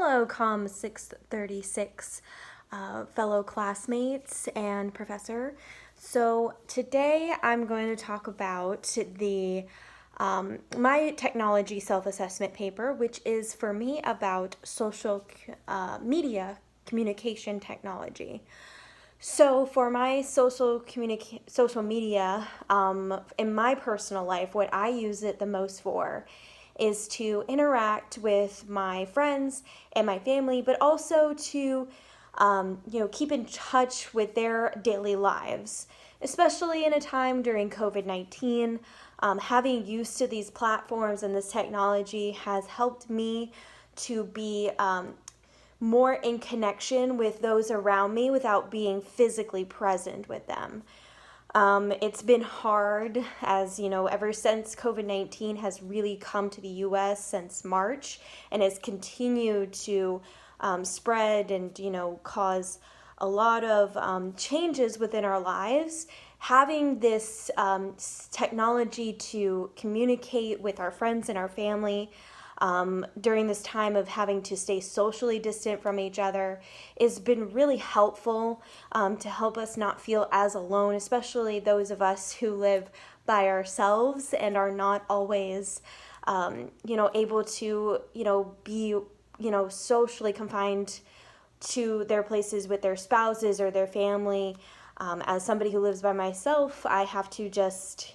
Hello, COM 636 fellow classmates and professor. So today I'm going to talk about the my technology self-assessment paper, which is for me about social media communication technology. So for my social media, in my personal life, what I use it the most for is to interact with my friends and my family, but also to keep in touch with their daily lives, especially in a time during COVID-19. Having used to these platforms and this technology has helped me to be more in connection with those around me without being physically present with them. It's been hard, as you know, ever since COVID-19 has really come to the US since March and has continued to spread and, cause a lot of changes within our lives. Having this technology to communicate with our friends and our family during this time of having to stay socially distant from each other has been really helpful to help us not feel as alone, especially those of us who live by ourselves and are not always, able to, be, socially confined to their places with their spouses or their family. As somebody who lives by myself, I have to just,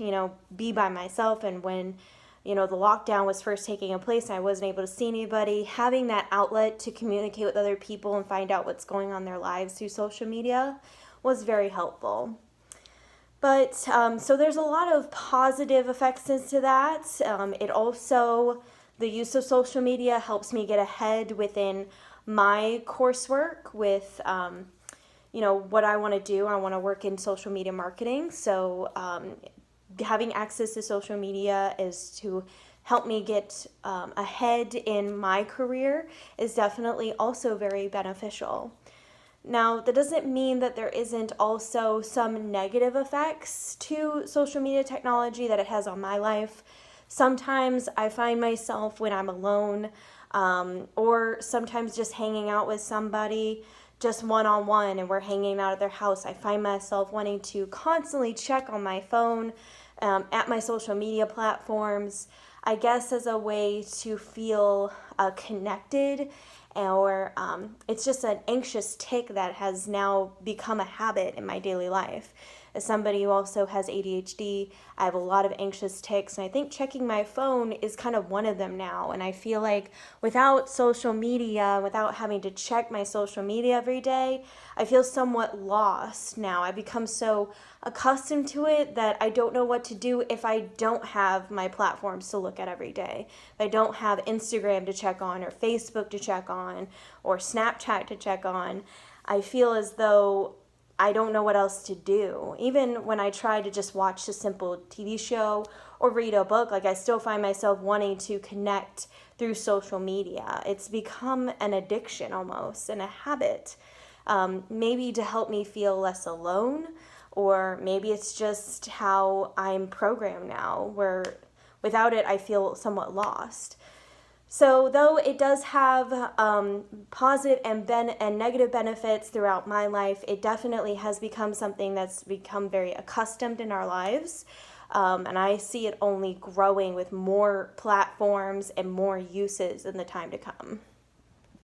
be by myself. And when the lockdown was first taking place and I wasn't able to see anybody, having that outlet to communicate with other people and find out what's going on in their lives through social media was very helpful. But so there's a lot of positive effects into that. It also, the use of social media helps me get ahead within my coursework with what I want to do. I want to work in social media marketing. So having access to social media is to help me get ahead in my career is definitely also very beneficial. Now, that doesn't mean that there isn't also some negative effects to social media technology that it has on my life. Sometimes I find myself when I'm alone or sometimes just hanging out with somebody just one-on-one and we're hanging out at their house, I find myself wanting to constantly check on my phone at my social media platforms, I guess as a way to feel connected, or it's just an anxious tick that has now become a habit in my daily life. As somebody who also has ADHD, I have a lot of anxious tics, and I think checking my phone is kind of one of them now. And I feel like without social media, without having to check my social media every day, I feel somewhat lost now. I become so accustomed to it that I don't know what to do if I don't have my platforms to look at every day. If I don't have Instagram to check on, or Facebook to check on, or Snapchat to check on, I feel as though I don't know what else to do. Even when I try to just watch a simple TV show or read a book, I still find myself wanting to connect through social media. It's become an addiction almost, and a habit. Maybe to help me feel less alone, or maybe it's just how I'm programmed now, where without it I feel somewhat lost. So though it does have positive and negative benefits throughout my life, it definitely has become something that's become very accustomed in our lives. And I see it only growing with more platforms and more uses in the time to come.